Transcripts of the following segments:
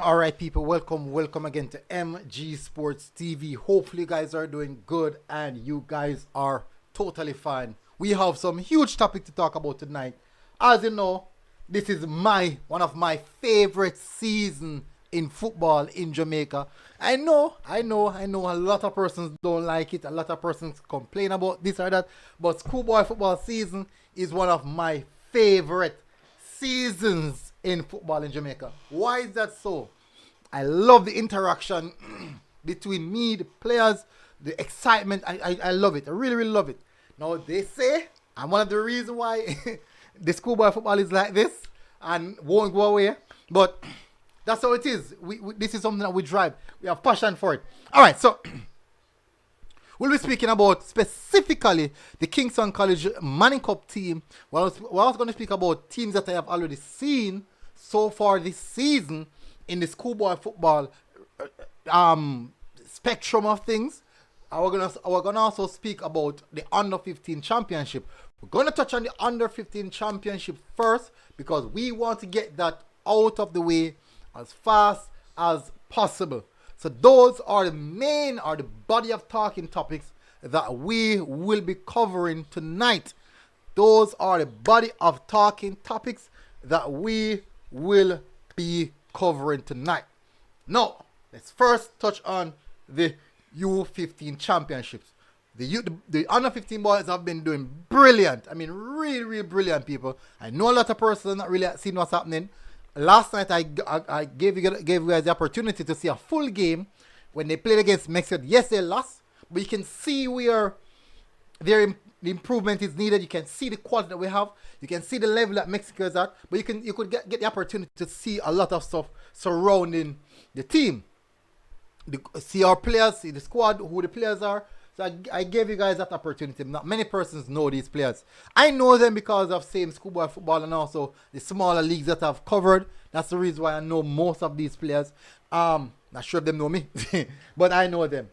All right, people, welcome again to MG Sports TV. Hopefully, you guys are doing good and you guys are totally fine. We have some huge topic to talk about tonight. As you know, this is one of my favorite season in football in Jamaica. I know. A lot of persons don't like it. A lot of persons complain about this or that. But schoolboy football season is one of my favorite seasons in football in Jamaica. Why is that so? I love the interaction between me, the players, the excitement. I love it. I really love it. Now, they say, and one of the reasons why the schoolboy football is like this and won't go away, but that's how it is. This is something that we drive. We have passion for it. All right, so we'll be speaking about specifically the Kingston College Manning Cup team. We're also going to speak about teams that I have already seen so far this season in the schoolboy football spectrum of things. We're gonna also speak about the under 15 championship. We're gonna touch on the under 15 championship first because we want to get that out of the way as fast as possible. So those are the body of talking topics that we will be covering tonight. Those are the body of talking topics that we will be covering tonight. Now, let's first touch on the U15 championships. The under 15 boys have been doing brilliant. I mean, really brilliant, people. I know a lot of persons not really seen what's happening. Last night, I gave you guys the opportunity to see a full game when they played against Mexico. Yes, they lost, but you can see where the improvement is needed. You can see the quality that we have. You can see the level that Mexico is at. But you could get the opportunity to see a lot of stuff surrounding the team. See our players, see the squad, who the players are. So I gave you guys that opportunity. Not many persons know these players. I know them because of same schoolboy football and also the smaller leagues that I've covered. That's the reason why I know most of these players. Not sure if them know me, but I know them.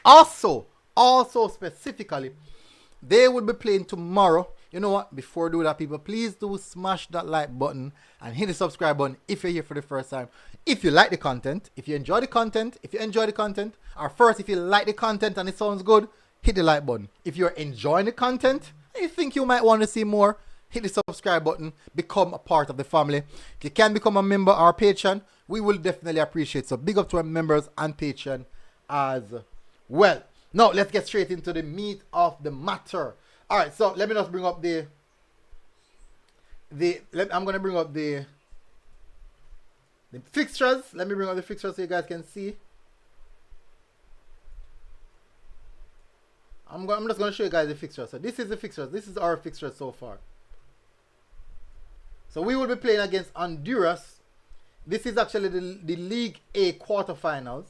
Also specifically, they will be playing tomorrow. You know what? Before I do that, people, please do smash that like button and hit the subscribe button if you're here for the first time. If you like the content, if you enjoy the content, or first, if you like the content and it sounds good, hit the like button. If you're enjoying the content and you think you might want to see more, hit the subscribe button, become a part of the family. If you can become a member or patron, we will definitely appreciate it. So big up to our members and patron as well. Now, let's get straight into the meat of the matter. All right, so let me just bring up I'm going to bring up the fixtures. Let me bring up the fixtures so you guys can see. I'm just going to show you guys the fixtures. So this is the fixtures. This is our fixtures so far. So we will be playing against Honduras. This is actually the League A quarterfinals.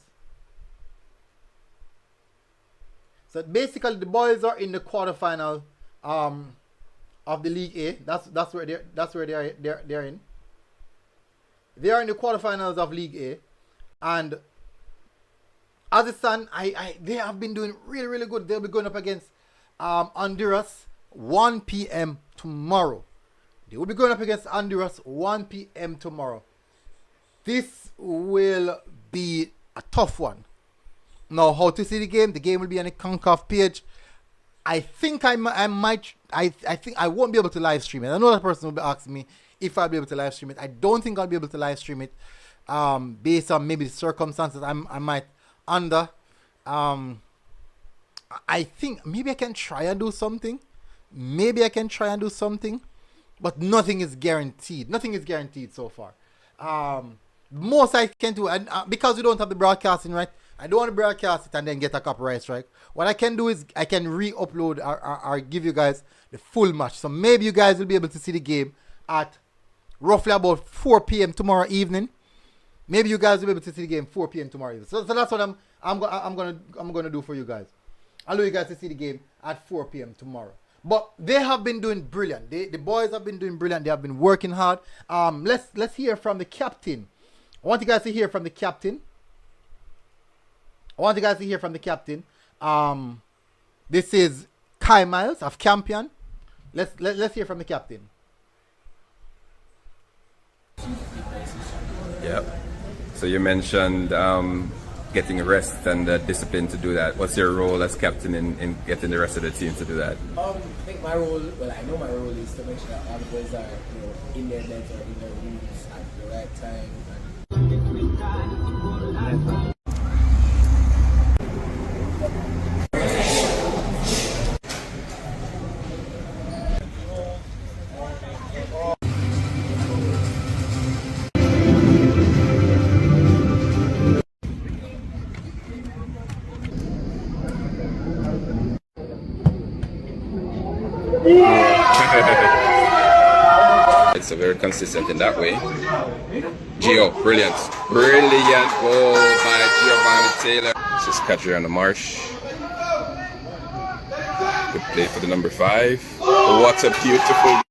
So basically, the boys are in the quarterfinal of the League A. That's where they're in. They are in the quarterfinals of League A, and as it stands, they have been doing really good. They'll be going up against Honduras 1 p.m. tomorrow. They will be going up against Honduras 1 p.m. tomorrow. This will be a tough one. Now, how to see the game? The game will be on the CONCACAF page. I think I think I won't be able to live stream it. I know that person will be asking me if I'll be able to live stream it. I don't think I'll be able to live stream it based on maybe the circumstances I might under. I think maybe I can try and do something. But nothing is guaranteed. Nothing is guaranteed so far. Most I can do, and because we don't have the broadcasting right, I don't want to broadcast it and then get a copyright strike. What I can do is I can re-upload or give you guys the full match. So maybe you guys will be able to see the game at roughly about 4 p.m. tomorrow evening. Maybe you guys will be able to see the game 4 p.m. tomorrow evening. So that's what I'm gonna do for you guys. I'll allow you guys to see the game at 4 p.m. tomorrow. But they have been doing brilliant. The boys have been doing brilliant. They have been working hard. Let's hear from the captain. I want you guys to hear from the captain. This is Kai Miles of Campion. Let's hear from the captain. Yeah. So you mentioned getting rest and discipline to do that. What's your role as captain in getting the rest of the team to do that? I think my role, well, I know my role is to make sure that all the boys are, in their beds or in their rooms at the right time. It's a very consistent in that way. Gio, brilliant. Brilliant goal by Giovanni Taylor. This is Catriona Marsh. Good play for the number 5. What a beautiful.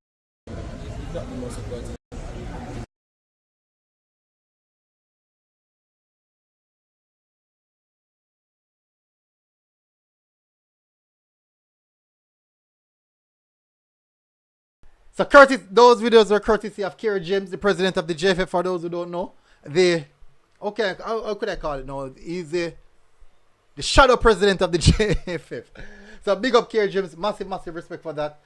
So those videos are courtesy of Kerry James, the president of the JFF. For those who don't know, okay, how could I call it now? He's the shadow president of the JFF. So big up Kerry James, massive respect for that.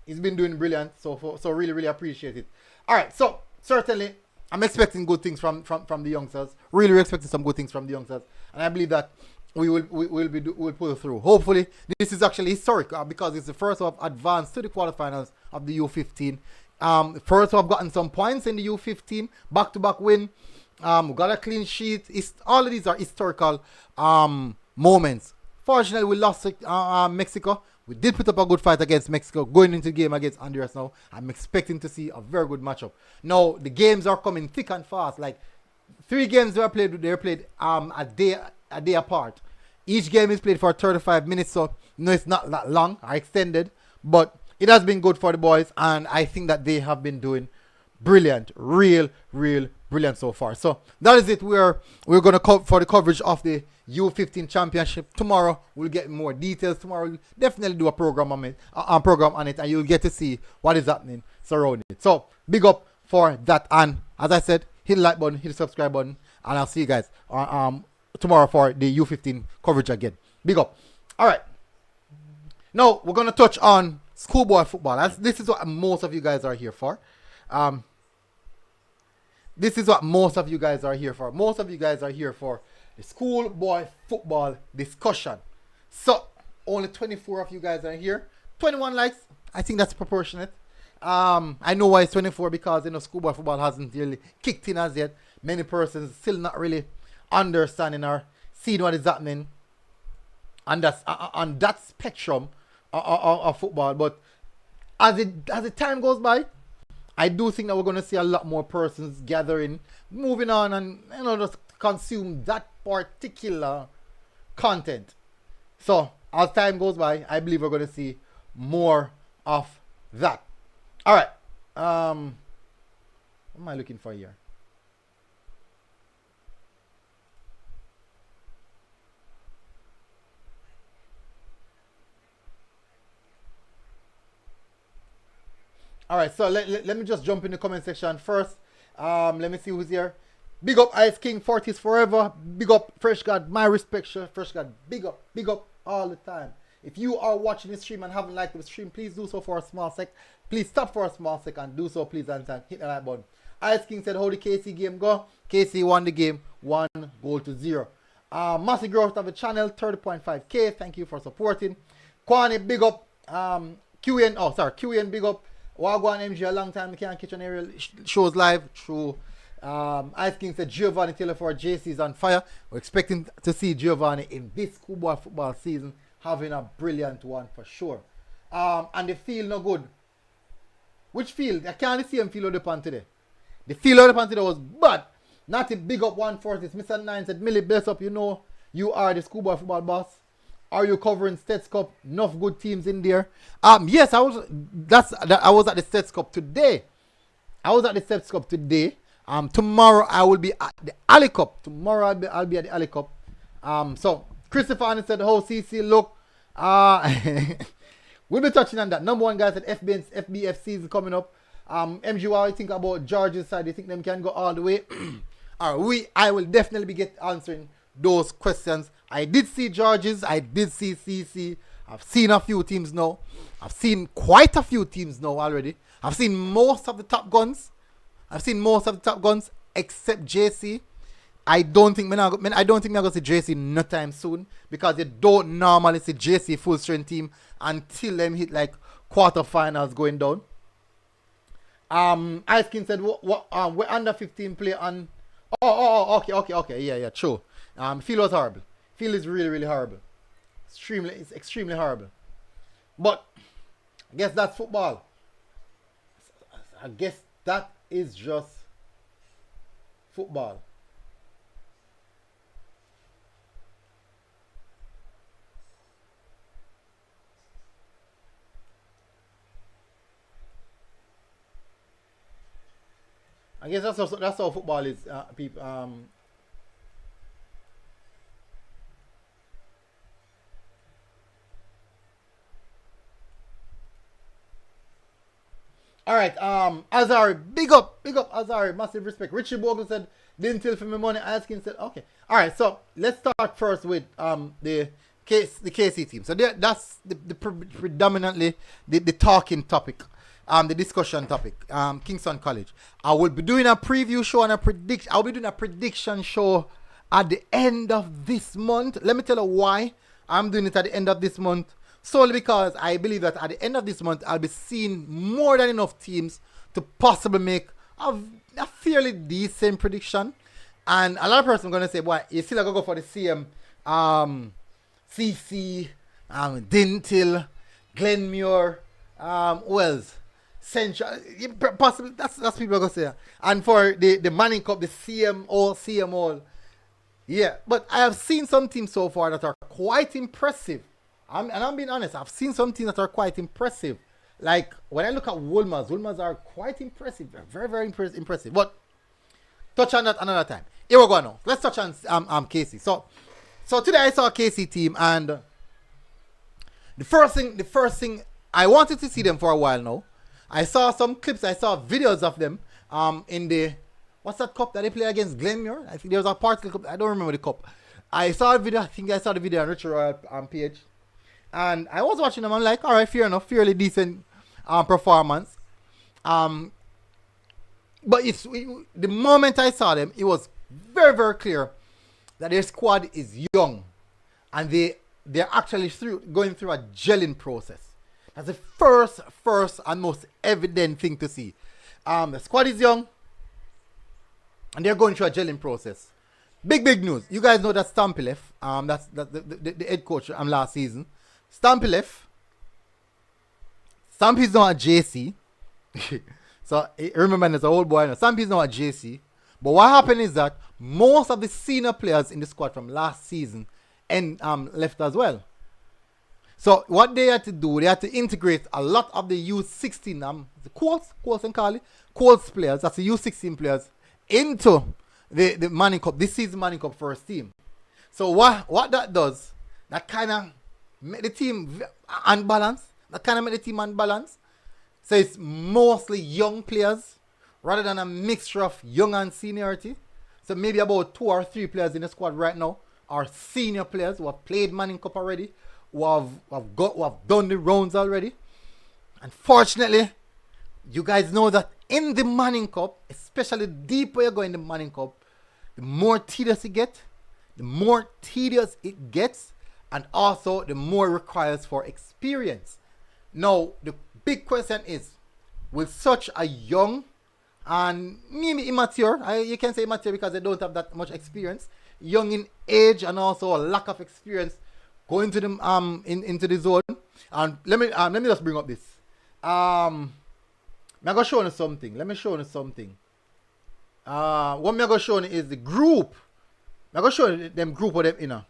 He's been doing brilliant, so really appreciate it. All right, so certainly I'm expecting good things from the youngsters. Really expecting some good things from the youngsters, and I believe that we'll pull through. Hopefully, this is actually historic because it's the first of advanced to the quarterfinals of the U15. First I've gotten some points in the U15, back-to-back win. We got a clean sheet. All of these are historical moments. Fortunately, we lost Mexico. We did put up a good fight against Mexico. Going into the game against Honduras now, I'm expecting to see a very good matchup. Now, the games are coming thick and fast. Like 3 games they're played a day apart. Each game is played for 35 minutes, so no, it's not that long or extended, but it has been good for the boys, and I think that they have been doing brilliant, real brilliant so far. So that is it. We're gonna for the coverage of the U15 championship tomorrow. We'll get more details tomorrow. We'll definitely do a program on it, and you'll get to see what is happening surrounding it. So big up for that, and as I said, hit the like button, hit the subscribe button, and I'll see you guys tomorrow for the U15 coverage again. Big up. All right. Now we're gonna touch on schoolboy football. This is what most of you guys are here for. This is what most of you guys are here for. Most of you guys are here for the schoolboy football discussion. So only 24 of you guys are here. 21 likes. I think that's proportionate. I know why it's 24 because schoolboy football hasn't really kicked in as yet. Many persons still not really understanding or seeing what is happening on that spectrum of football. But as the time goes by, I do think that we're going to see a lot more persons gathering, moving on, and just consume that particular content. So as time goes by, I believe we're going to see more of that. All right. What am I looking for here? All right, so let me just jump in the comment section first. Let me see who's here. Big up Ice King, 40s forever. Big up Fresh God, my respect, Fresh God. Big up all the time. If you are watching this stream and haven't liked the stream, please do so for a small sec. Please stop for a small sec and do so, please, and hit the like button. Ice King said, how the KC game go? KC won the game, 1-0. Massive growth of the channel, 30.5k. Thank you for supporting. Kwani, big up. QN, big up. Wagwan MG, a long time we can't catch on aerial shows live. True. Ice King said Giovanni Taylor for JC is on fire. We're expecting to see Giovanni in this schoolboy football season having a brilliant one for sure. And the field no good. Which field? I can't see him field of the pan today. The field of the pan today was bad. Not a big up one for this. Mr. Nine said, Millie, bless up, you are the schoolboy football boss. Are you covering States Cup? Enough good teams in there. Yes, I was at the States Cup today. Tomorrow I will be at the Ali Cup. Tomorrow I'll be at the Ali Cup. So Christopher Annie said, "How CC look?" We'll be touching on that. Number one guy said FBF season coming up. MG, what do you think about George's side? Do you think them can go all the way? I will definitely be answering those questions. I did see George's, I did see CC. I've seen a few teams now. I've seen quite a few teams now already. I've seen most of the top guns. Except JC. I don't think I'm going to see JC no time soon, because you don't normally see JC full strength team until them hit like quarterfinals going down. Ice King said we're under 15 play on. Okay. Yeah, true. Feel was horrible. Feel is really horrible. It's extremely horrible. But I guess that's football. I guess that is just football. I guess that's how football is, people. All right, Azari, big up Azari, massive respect. Richie Bogle said, didn't tell for me money. Asking said, okay. All right, so let's start first with the KC team. So that's the predominantly the talking topic, the discussion topic. Kingston College. I will be doing a preview show and I'll be doing a prediction show at the end of this month. Let me tell you why I'm doing it at the end of this month. Solely because I believe that at the end of this month, I'll be seeing more than enough teams to possibly make a fairly decent prediction. And a lot of persons are going to say, boy, you still got to go for the CM, CC, Dintil, Glenmuir, Wells, Central. Possibly, that's people are going to say. And for the Manning Cup, the CM all. Yeah, but I have seen some teams so far that are quite impressive. I'm being honest, I've seen some teams that are quite impressive. Like, when I look at Wolmer's are quite impressive. They're very impressive. But, touch on that another time. Here we go now. Let's touch on KC. So today I saw a KC team, and the first thing, I wanted to see them for a while now. I saw some clips, I saw videos of them in the, what's that cup that they play against Glenmuir? I think there was a particle cup, I don't remember the cup. I saw the video on Richard Royal page. And I was watching them, I'm like, all right, fair enough, fairly decent performance. But the moment I saw them, it was very clear that their squad is young. And they're actually going through a gelling process. That's the first and most evident thing to see. The squad is young, and they're going through a gelling process. Big news. You guys know that Stampy left. That's the head coach last season. Stampy left. Stampy's not at JC. So remember, there's an old boy now. Stampy's not at JC. But what happened is that most of the senior players in the squad from last season left as well. So what they had to do, they had to integrate a lot of the U16, the Colts and Carly, Colts players, that's the U16 players, into the Manning Cup, this season Manning Cup first team. So what that does, that kind of make the team unbalanced. So it's mostly young players rather than a mixture of young and seniority. So maybe about 2 or 3 players in the squad right now are senior players who have played Manning Cup already, who have done the rounds already. Unfortunately, you guys know that in the Manning Cup, especially the deeper you go in the Manning Cup, the more tedious it gets, and also the more it requires for experience. Now, the big question is, will such a young and maybe immature, you can say immature because they don't have that much experience, young in age and also a lack of experience, go into the into the zone? And let me just bring up this. I'm gonna show you something. Let me show you something. What I'm gonna show you is the group. I'm gonna show you them group of them in.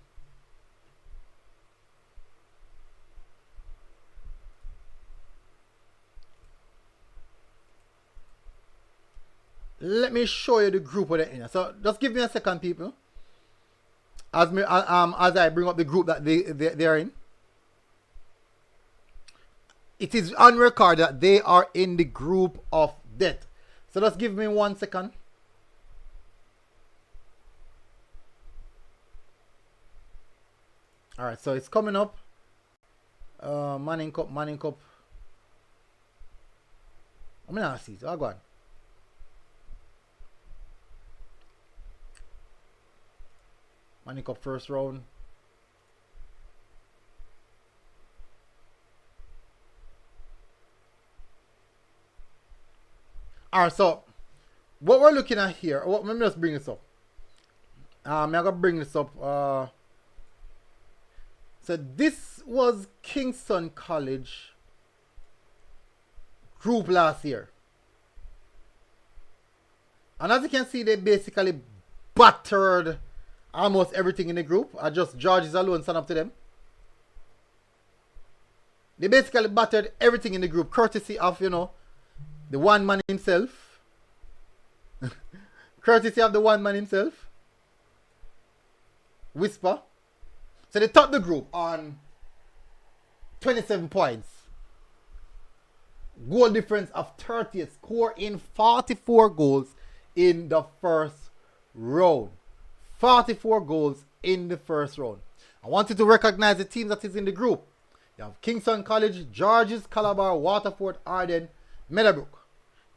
Let me show you the group of them in. So just give me a second, people. As I bring up the group that they are in. It is on record that they are in the group of death. So just give me 1 second. Alright, so it's coming up. Manning Cup. I'm gonna see. So I'll go on. Manning Cup first round. Alright, so what we're looking at here, let me just bring this up. I'm gonna bring this up. So this was Kingston College group last year. And as you can see, they basically battered almost everything in the group. I just Georges alone stand up to them. They basically battered everything in the group, courtesy of, you know, the one man himself. Courtesy of the one man himself. Whisper. So they topped the group on 27 points. Goal difference of 30th. Score in 44 goals in the first round. 44 goals in the first round. I wanted to recognize the team that is in the group. You have Kingston College, Georges, Calabar, Waterford, Arden, Meadowbrook.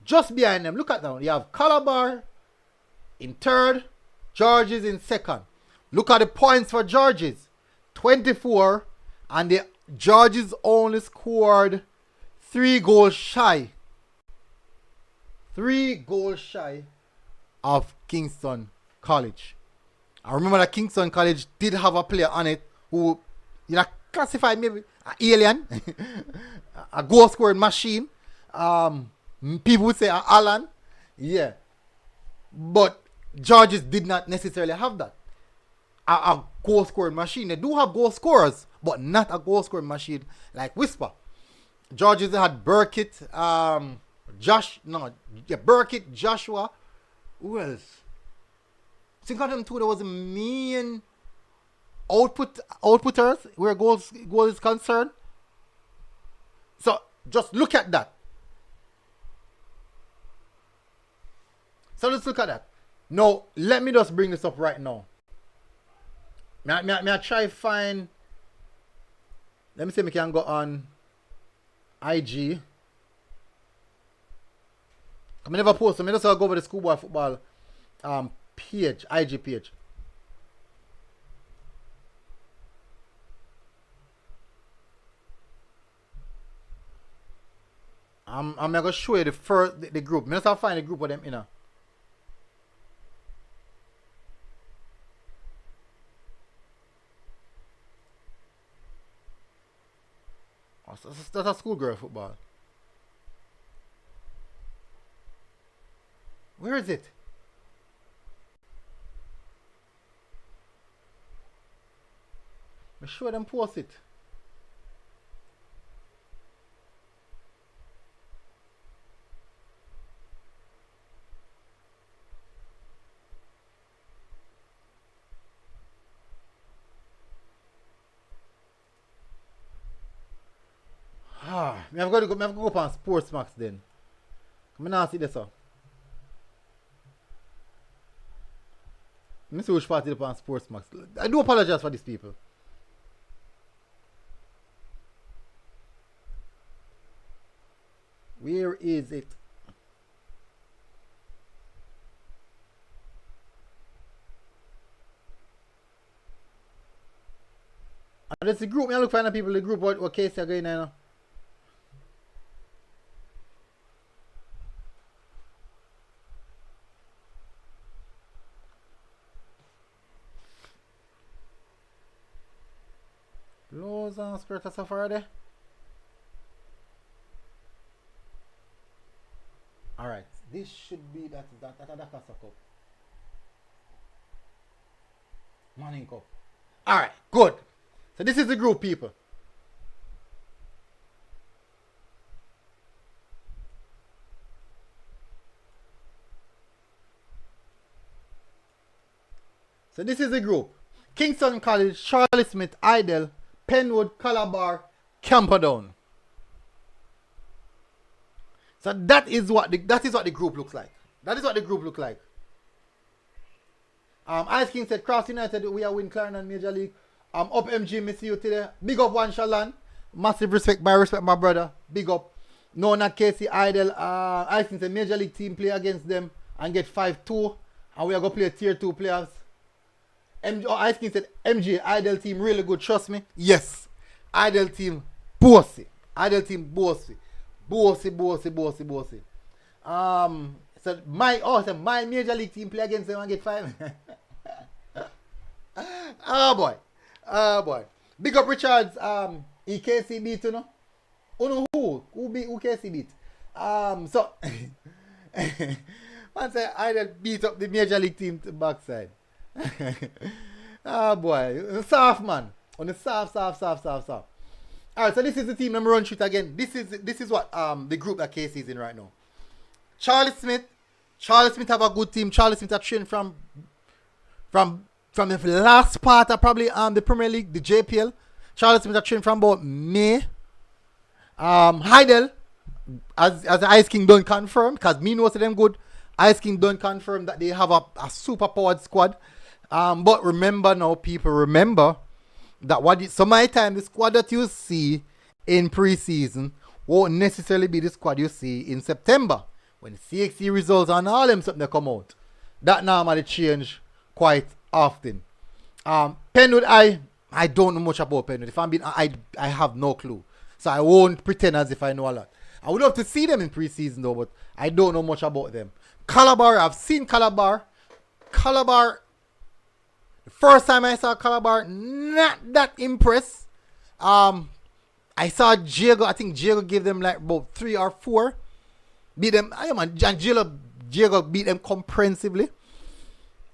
Just behind them, look at that one. You have Calabar in third, Georges in second. Look at the points for Georges. 24, and the Georges only scored 3 goals shy. 3 goals shy of Kingston College. I remember that Kingston College did have a player on it who, you know, classified maybe an alien, a goal scoring machine. People would say an Alan. Yeah. But Georges did not necessarily have that. A goal scoring machine. They do have goal scorers, but not a goal scoring machine like Whisper. Georges had Burkitt, Burkitt, Joshua. Who else? Think of them two. There was the main outputters where goal is concerned. So just look at that. So let's look at that. Now let me just bring this up right now. May I try find. Let me see if I can go on IG. I never post. I just go over the schoolboy football page, IG page. I'm gonna show you the group. I just find the group of them, you know. That's a schoolgirl football. Where is it? I'm sure them post it. I've got to go up on Sports Max then. I'm not see this up. Let me see which part is up on Sports Max. I do apologize for these people. Where is it? And it's the group. I look for the people in the group. What case are going now? Lows and Spirit of Safari there. Alright, this should be that Casa Cup. Morning Cup. Alright, good. So this is the group, people. So this is the group. Kingston College, Charlie Smith, Idle, Penwood, Calabar, Camperdown. So that is what the group looks like. That is what the group look like. Ice King said, Cross United, we are win Clarendon Major League. Up MG, miss you today. Big up One Shalan. Massive respect, my brother. Big up. No, not Casey Idle. Ice King said, Major League team play against them and get 5-2. And we are going to play tier 2 players. Ice King said, MG, Idle team really good, trust me. Yes. Idle team, bossy. Idle team, bossy. Bossy. So my Major League team play against them and get 5. Oh boy. Big up Richards. EKC beat, you know. Who KC beat? So man say I beat up the Major League team to the backside. Oh boy. Soft man. On the soft. Alright, so this is the team. Let me run through it again. This is what the group that KC is in right now. Charlie Smith have a good team. Charlie Smith have trained from the last part of probably the Premier League, the JPL. Charlie Smith have trained from about May. Heidel, as the Ice King don't confirm, because me knows them good. Ice King don't confirm that they have a super powered squad. But remember now, people, remember that some of the time the squad that you see in preseason won't necessarily be the squad you see in September. When the CXC results and all them something they come out. That normally change quite often. Penwood, I don't know much about Penwood. If I'm being, I have no clue. So I won't pretend as if I know a lot. I would love to see them in preseason though, but I don't know much about them. Calabar, I've seen Calabar. The first time I saw Calabar, not that impressed. I saw Diego. I think Diego gave them like about 3 or 4. Beat them. Diego beat them comprehensively.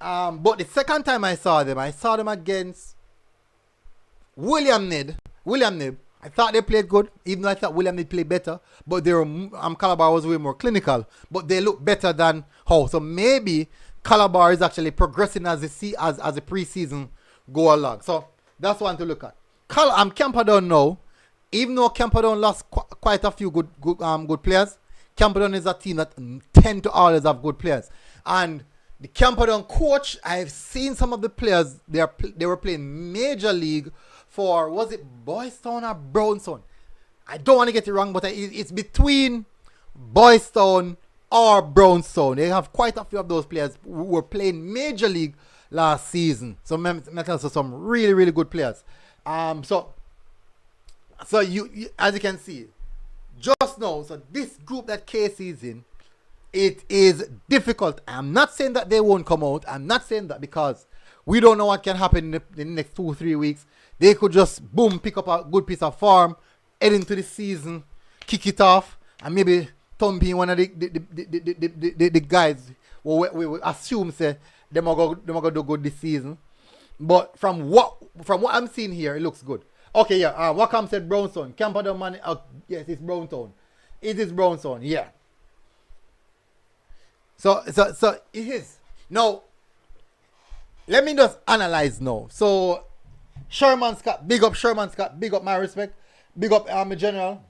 But the second time I saw them against William Ned. I thought they played good, even though I thought William Ned played better. But they were Calabar was way more clinical. But they look better than how. So maybe Calabar is actually progressing as the preseason go along. So that's one to look at. Camperdown now. Even though Camperdown lost quite a few good players, Camperdown is a team that tend to always have good players. And the Camperdown coach, I've seen some of the players, they were playing Major League for, was it Boys Town or Brownstown? I don't want to get it wrong, but it's between Boys Town or Brownstown. They have quite a few of those players who were playing Major League last season. So some really, really good players. So you as you can see, just now, so this group that KC is in, it is difficult. I'm not saying that they won't come out. I'm not saying that because we don't know what can happen in the next 2-3 weeks. They could just boom, pick up a good piece of form, head into the season, kick it off, and maybe thumping one of the guys. We will assume say them are gonna do good this season. But from what I'm seeing here, it looks good. Okay, yeah. Wakam said Brownstone. Camperdown man. Yes, it's Brownstone. It is Brownstone. Yeah. So it is. Now, let me just analyze now. So, Sherman Scott, big up Sherman Scott, big up my respect, big up Army General.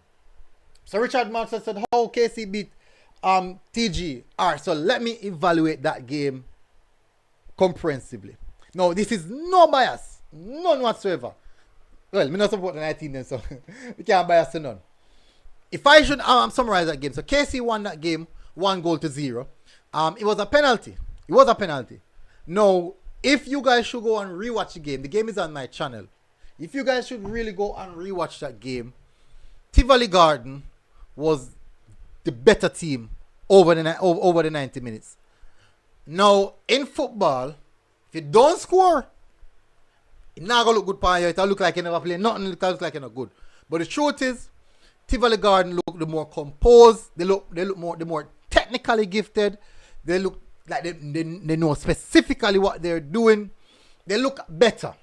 So Richard Marks said how KC beat TG. Alright, so let me evaluate that game comprehensively. No, this is no bias, none whatsoever. Well, me not support the 19 then, so we can't bias to none. If I should summarize that game, so KC won that game 1-0. It was a penalty. Now, if you guys should go and rewatch the game is on my channel. If you guys should really go and rewatch that game, Tivoli Garden was the better team over the 90 minutes. Now, in football, if you don't score, it's not going to look good for you. It'll look like you never played. Nothing look like you're not good. But the truth is, Tivoli Garden look the more composed. They look the more technically gifted. They look like they know specifically what they're doing. They look better.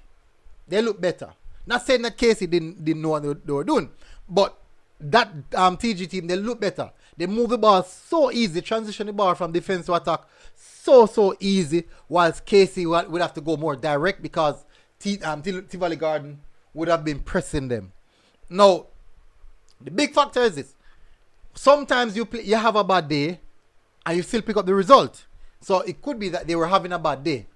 Not saying that Casey didn't know what they were doing, but that TG team, they look better. They move the ball so easy, transition the ball from defense to attack so easy, whilst Casey would have to go more direct because Tivoli Garden would have been pressing them. Now, the big factor is this. sometimes you have a bad day and you still pick up the result. So it could be that they were having a bad day.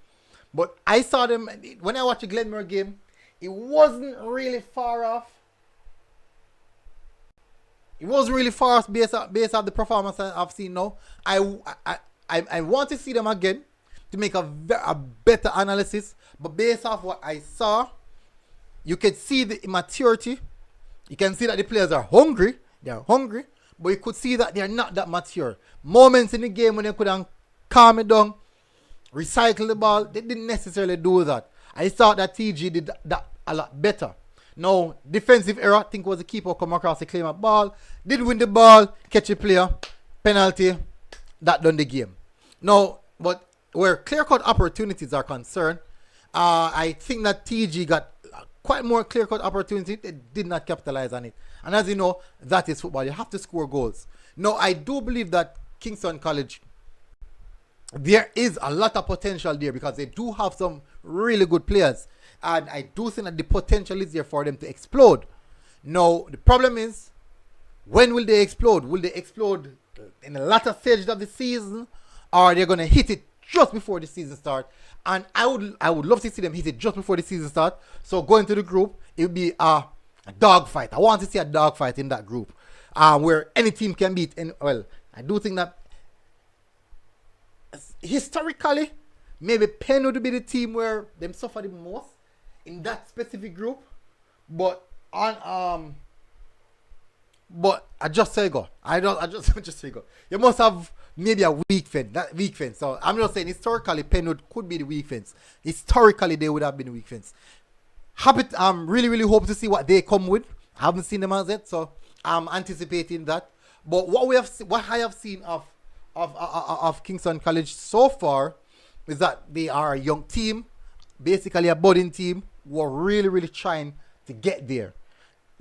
But I saw them, when I watched the Glenmore game, it wasn't really far off. It wasn't really far off based on the performance I've seen now. I want to see them again to make a better analysis. But based off what I saw, you can see the immaturity. You can see that the players are hungry. They are hungry. But you could see that they are not that mature. Moments in the game when they could calm it down, recycle the ball, they didn't necessarily do that. I thought that TG did that a lot better. Now, defensive error, I think was the keeper come across the claim of ball, did win the ball, catch a player, penalty, that done the game. Now, but where clear-cut opportunities are concerned, I think that TG got quite more clear-cut opportunity. They did not capitalize on it. And as you know, that is football. You have to score goals. Now, I do believe that Kingston College, there is a lot of potential there because they do have some really good players. And I do think that the potential is there for them to explode. Now, the problem is, when will they explode? Will they explode in the latter stages of the season? Or are they going to hit it just before the season starts? And I would love to see them hit it just before the season starts. So going to the group, it would be a dogfight. I want to see a dogfight in that group. Where any team can beat. And well, I do think that historically, maybe Penn would be the team where them suffer the most in that specific group. But on but I just say go. I just say go. You must have maybe a weak fence. So I'm not saying historically Penwood could be the weak fence. Historically they would have been the weak fence. Really hope to see what they come with. I haven't seen them as yet, so I'm anticipating that. But what I have seen of Kingston College so far is that they are a young team, basically a budding team who are really trying to get there.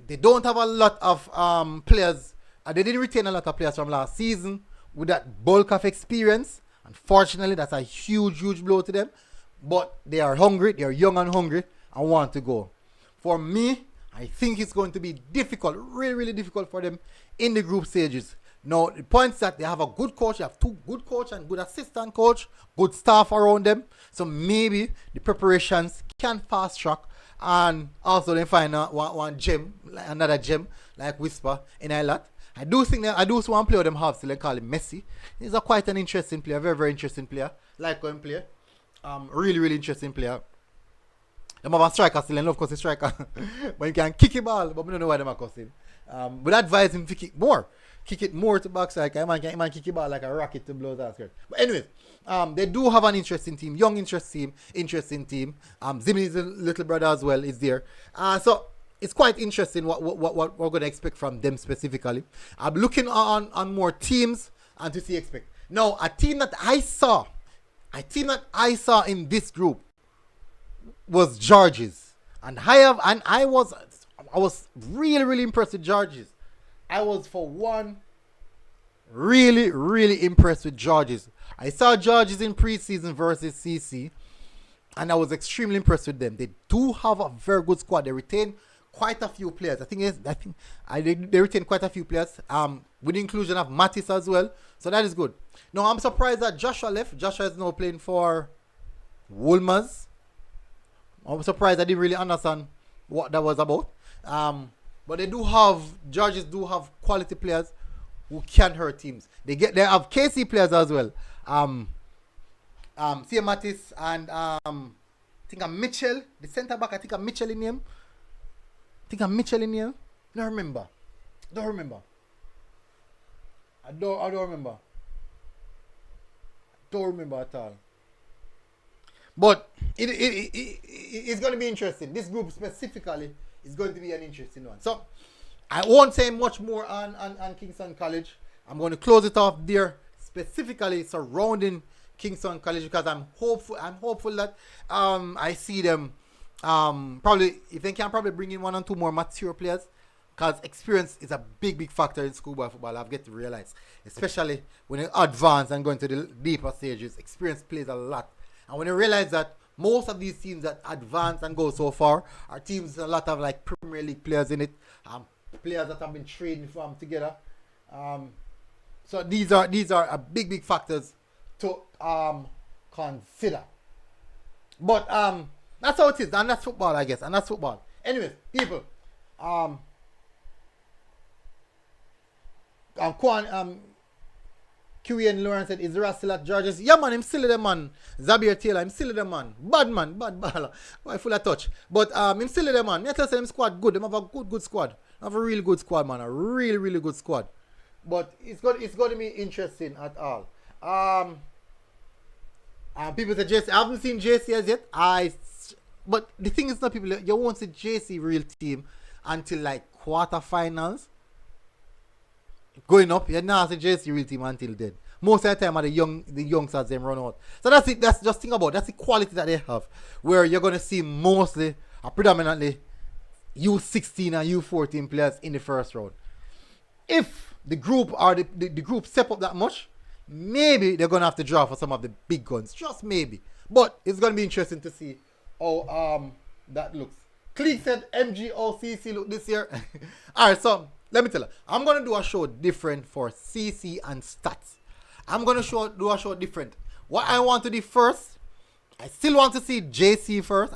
They don't have a lot of players. They didn't retain a lot of players from last season with that bulk of experience. Unfortunately, that's a huge blow to them. But they are hungry. They are young and hungry and want to go. For me, I think it's going to be difficult, really difficult for them in the group stages. Now, the point is that they have a good coach. They have two good coach and good assistant coach, good staff around them. So maybe the preparations can fast track. And also they find one gem, another gem, like Whisper in Island. I do see one player them have still, they call him Messi. He's quite an interesting player, very interesting player. Like him play. Really interesting player. They have a striker still, and of course a striker. But you can kick the ball, but we don't know why they are cussing. But advise him to kick more. Kick it more to back striker. He man kick the ball like a rocket to blow that skirt. But anyways, they do have an interesting team, young interesting team. Zimi's little brother as well is there. So it's quite interesting what we're going to expect from them specifically. I'm looking on more teams and to see expect. Now, a team that I saw in this group was George's, and I was really impressed with George's. I was, for one, really impressed with George's. I saw George's in preseason versus CC, and I was extremely impressed with them. They do have a very good squad. They retain quite a few players. They retain quite a few players. With the inclusion of Mattis as well. So that is good. Now I'm surprised that Joshua left. Joshua is now playing for Wolmer's. I'm surprised I didn't really understand what that was about. But Georges do have quality players who can hurt teams. They have KC players as well. Sia Mattis and I think I'm Mitchell, the centre back. I think I'm Mitchell in name. Don't remember. I don't remember at all. But it's going to be interesting. This group specifically is going to be an interesting one. So I won't say much more on Kingston College. I'm going to close it off there, specifically surrounding Kingston College, because I'm hopeful that I see them probably, if they can, probably bring in one or two more mature players, because experience is a big factor in schoolboy football. I've get to realize, especially when you advance and go into the deeper stages, experience plays a lot. And when you realize that most of these teams that advance and go so far are teams with a lot of like Premier League players in it, players that have been training from together, So these are a big factors to consider. But that's how it is, and that's football, I guess, and that's football. Anyways, people, QN Lawrence said, is Ross still at Georges? Yeah, man, him still the man. Zabier Taylor, him still the man. Bad man, bad baller. Why full of touch? But him still the man. I tell you, him squad good. Them have a good squad. They have a really good squad, man. A really good squad. But it's going to be interesting at all. People say JC. I haven't seen JC as yet. But the thing is, not people, you won't see JC real team until like quarterfinals. Going up, you're not see JC real team until then. Most of the time, the youngsters them run out. So that's it. That's just think about. That's the quality that they have, where you're gonna see mostly, predominantly, U16 and U14 players in the first round. If the group or the group step up that much, maybe they're gonna have to draw for some of the big guns. Just maybe. But it's gonna be interesting to see how that looks. Cleek said MGOCC look this year. Alright, so let me tell you, I'm gonna do a show different for CC and stats. I'm gonna do a show different. What I want to do first, I still want to see JC first.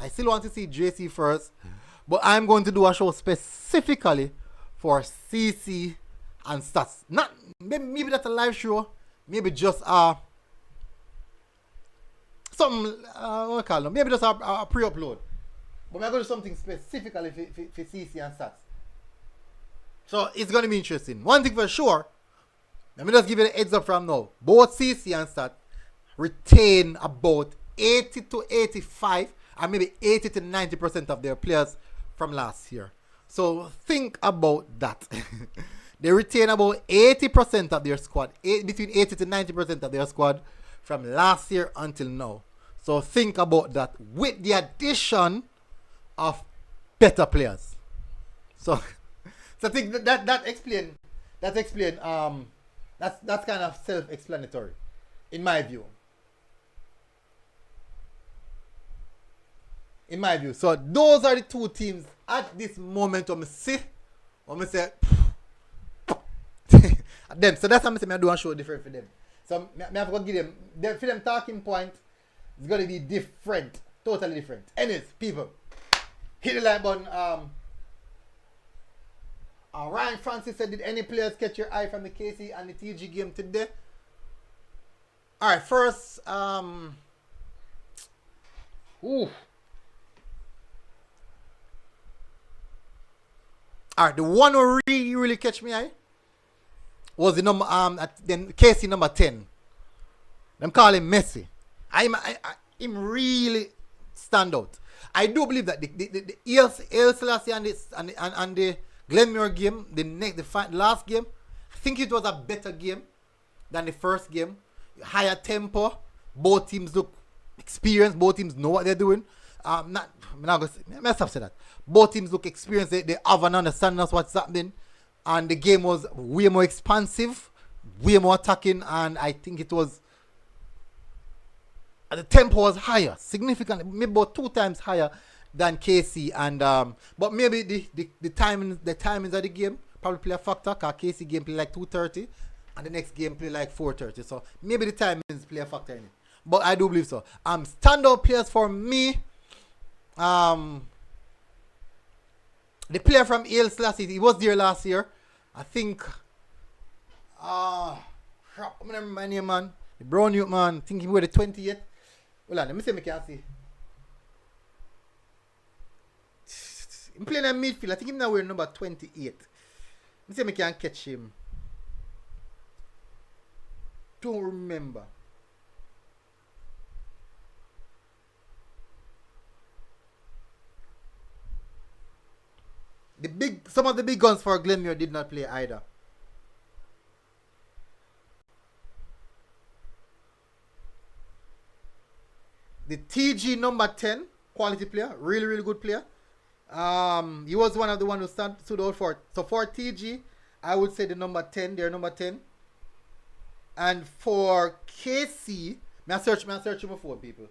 But I'm going to do a show specifically for CC and stats. Not maybe that's a live show. Maybe just something what call them? Maybe just a pre-upload. But I'm going to do something specifically for CC and stats. So it's going to be interesting. One thing for sure, let me just give you the heads up from now. Both CC and stats retain about 80 to 85 and maybe 80 to 90% of their players from last year. So think about that. They retain about 80% of their squad, between 80 to 90% of their squad from last year until now. So think about that with the addition of better players. So I think that explain that's kind of self-explanatory in my view. So those are the two teams at this moment I'm say them. So that's how I'm saying I do a show different for them. So I have to give them for them talking point. It's gonna be different, totally different. Anyways, people, hit the like button. Ryan Francis said, did any players catch your eye from the KC and the TG game today? Alright, first, Alright, the one who really catch me eye was the number then KC number 10. Them call him Messi. Him really stand out. I do believe that the El Selassie and the Glenmore game, the last game, I think it was a better game than the first game. Higher tempo. Both teams look experienced. Both teams know what they're doing. I'm not gonna say that. Both teams look experienced. They have an understanding of what's happening. And the game was way more expansive, way more attacking, and I think it was the tempo was higher, significantly, maybe about 2 times higher than KC. And but maybe the timings of the game probably play a factor, because KC game play like 2:30 and the next game play like 4:30. So maybe the timings play a factor in it. But I do believe so. Standout players for me, the player from El Selassie, he was there last year. I think crap, I remember my name, man. The brown youth man, I think he was the 20th. Hold on, let me see if I can see. I'm playing a midfield. I think he's now wearing number 28. Let me see if I can catch him. Don't remember. Some of the big guns for Glenmore did not play either. The TG number 10, quality player, really good player. He was one of the one who stood out for it. So for TG, I would say the number 10, their number 10. And for KC, may I search him before, people.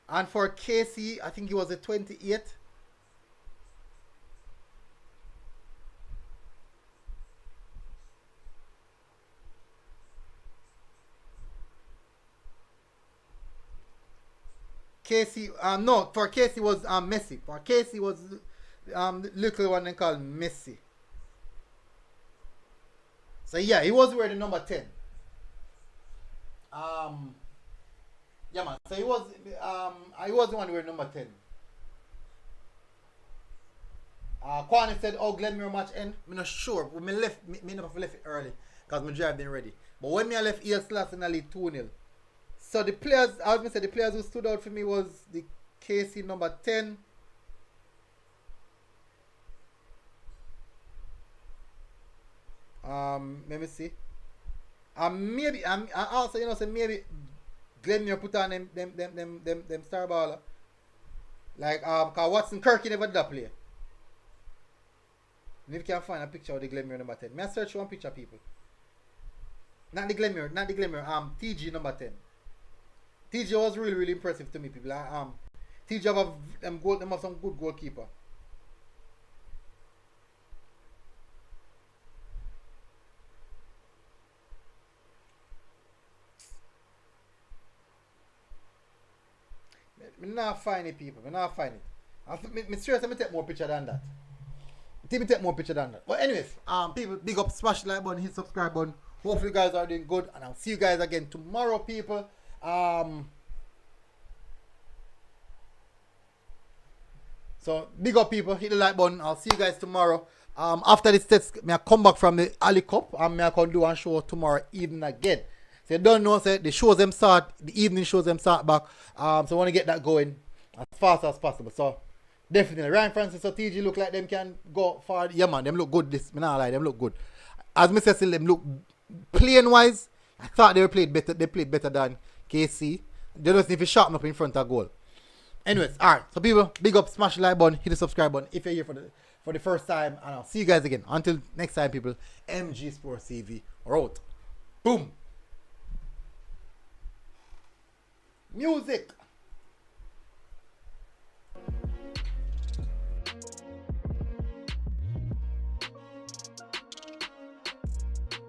And for KC, I think he was a 28. Casey, no, for Casey was Messi. For Casey was the little one they call Messi. So yeah, he was wearing the number 10. Yeah man, so he was the one wearing number 10. Kwani said, oh, Glenmere match end. I'm not sure. When me left, me never left it early because my drive been ready. But when me I left ES in the league 2-0. So the players, I was going to say, the players who stood out for me was the KC number 10. Let me see. Maybe, I also, you know, say maybe Glenmere put on them star baller. Like, cause Watson Kirky never did that play. And if you can find a picture of the Glenmere number 10. May I search one picture, people? Not the Glenmere, TG number 10. TG was really, really impressive to me, people. TG have some good goalkeeper. Me not find it, people. Me not find it. Me seriously, me take more picture than that. Me take more picture than that. But anyways, people, big up, smash the like button, hit subscribe button. Hopefully you guys are doing good, and I'll see you guys again tomorrow, people. So big up, people. Hit the like button. I'll see you guys tomorrow. After this test, may I come back from the Ali Cup, and may I can do one show tomorrow evening again. So you don't know, say the shows them start, the evening shows them start back. So I want to get that going as fast as possible. So definitely, Ryan Francis or TG look like them can go forward. Yeah man, them look good. Me not lie, them look good. As me say, them look playing wise. I thought they played better. They played better than KC. They just need to sharpen up in front of goal. Anyways, alright. So people, big up, smash the like button, hit the subscribe button if you're here for the first time, and I'll see you guys again. Until next time, people. MG Sports TV. We're out. Boom. Music.